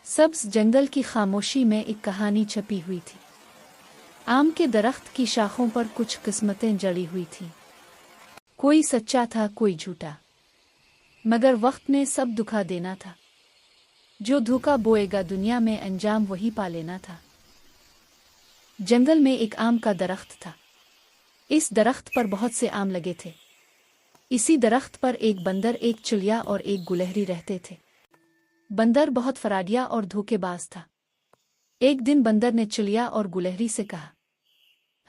सब्ज जंगल की खामोशी में एक कहानी छपी हुई थी। आम के दरख्त की शाखों पर कुछ किस्मतें जड़ी हुई थीं। कोई सच्चा था, कोई झूठा, मगर वक्त ने सब दुखा देना था। जो धोखा बोएगा दुनिया में अंजाम वही पा लेना था। जंगल में एक आम का दरख्त था। इस दरख्त पर बहुत से आम लगे थे। इसी दरख्त पर एक बंदर, एक चिड़िया और एक गुलहरी रहते थे। बंदर बहुत फराडिया और धोखेबाज था। एक दिन बंदर ने चिड़िया और गुलहरी से कहा,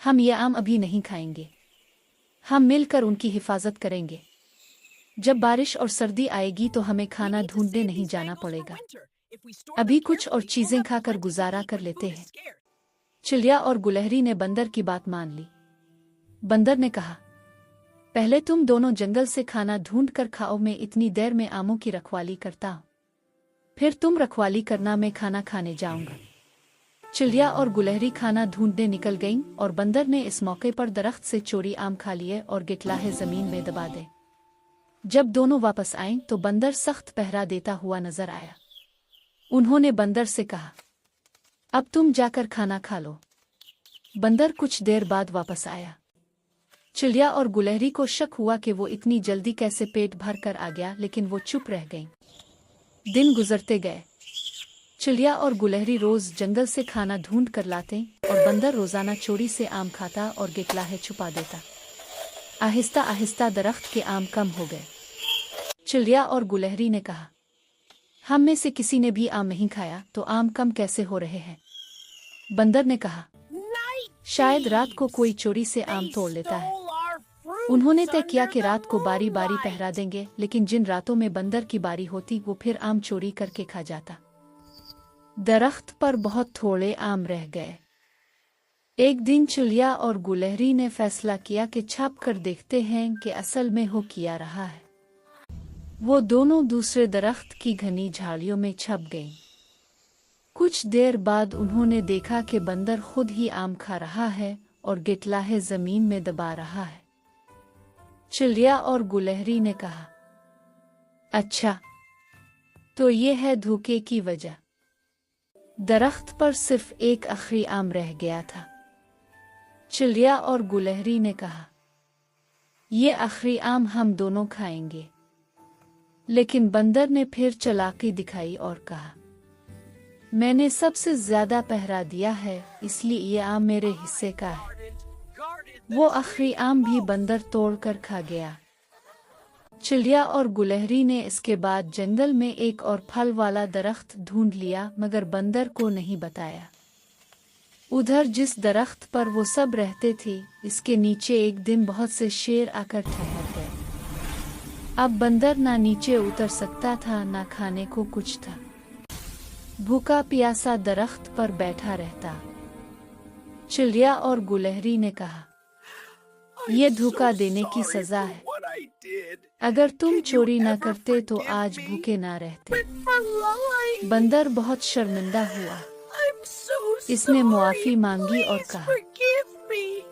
हम ये आम अभी नहीं खाएंगे, हम मिलकर उनकी हिफाजत करेंगे। जब बारिश और सर्दी आएगी तो हमें खाना ढूंढने नहीं जाना पड़ेगा। अभी कुछ और चीजें खाकर गुजारा कर लेते हैं। चिड़िया और गुलहरी ने बंदर की बात मान ली। बंदर ने कहा, पहले तुम दोनों जंगल से खाना ढूंढ कर खाओ, मैं इतनी देर में आमों की रखवाली करता हूं। फिर तुम रखवाली करना, मैं खाना खाने जाऊंगा। चिड़िया और गुलहरी खाना ढूंढने निकल गईं और बंदर ने इस मौके पर दरख्त से चोरी आम खा लिए और गिटलाहे जमीन में दबा दे। जब दोनों वापस आए तो बंदर सख्त पहरा देता हुआ नजर आया। उन्होंने बंदर से कहा, अब तुम जाकर खाना खा लो। बंदर कुछ देर बाद वापस आया। चिड़िया और गुलहरी को शक हुआ कि वो इतनी जल्दी कैसे पेट भर कर आ गया, लेकिन वो चुप रह गईं। दिन गुजरते गए। चिड़िया और गुलहरी रोज जंगल से खाना ढूंढ कर लाते और बंदर रोजाना चोरी से आम खाता और गिटलाहे छुपा देता। आहिस्ता आहिस्ता दरख्त के आम कम हो गए। चिड़िया और गुलहरी ने कहा, हम में से किसी ने भी आम नहीं खाया तो आम कम कैसे हो रहे हैं? बंदर ने कहा, शायद रात को कोई चोरी से आम तोड़ लेता है। उन्होंने तय किया कि रात को बारी बारी पहरा देंगे, लेकिन जिन रातों में बंदर की बारी होती वो फिर आम चोरी करके खा जाता। दरख्त पर बहुत थोड़े आम रह गए। एक दिन चिड़िया और गुलहरी ने फैसला किया कि छाप कर देखते हैं कि असल में हो क्या रहा है। वो दोनों दूसरे दरख्त की घनी झाड़ियों में छप गईं। कुछ देर बाद उन्होंने देखा कि बंदर खुद ही आम खा रहा है और गिटलाहे जमीन में दबा रहा है। चिड़िया और गुलहरी ने कहा, अच्छा, तो ये है धोखे की वजह। दरख्त पर सिर्फ एक आखिरी आम रह गया था। चिड़िया और गुलहरी ने कहा, ये आखिरी आम हम दोनों खाएंगे। लेकिन बंदर ने फिर चालाकी दिखाई और कहा, मैंने सबसे ज्यादा पहरा दिया है, इसलिए ये आम मेरे हिस्से का है। वो आखिरी आम भी बंदर तोड़कर खा गया। चिड़िया और गुलहरी ने इसके बाद जंगल में एक और फल वाला दरख्त ढूंढ लिया, मगर बंदर को नहीं बताया। उधर जिस दरख्त पर वो सब रहते थे, इसके नीचे एक दिन बहुत से शेर आकर ठहर गए। अब बंदर ना नीचे उतर सकता था, ना खाने को कुछ था। भूखा प्यासा दरख्त पर बैठा रहता। चिड़िया और गुलहरी ने कहा, ये धोखा देने की सजा है। अगर तुम चोरी न करते तो आज भूखे ना रहते। बंदर बहुत शर्मिंदा हुआ। इसने मुआफी मांगी और कहा,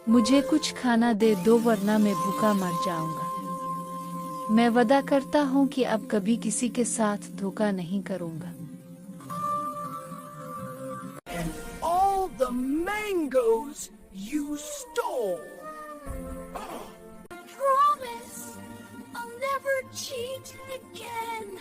मुझे कुछ खाना दे दो वरना मैं भूखा मर जाऊंगा। मैं वादा करता हूँ कि अब कभी किसी के साथ धोखा नहीं करूंगा। All the mangoes you stole. Promise I'll never cheat again.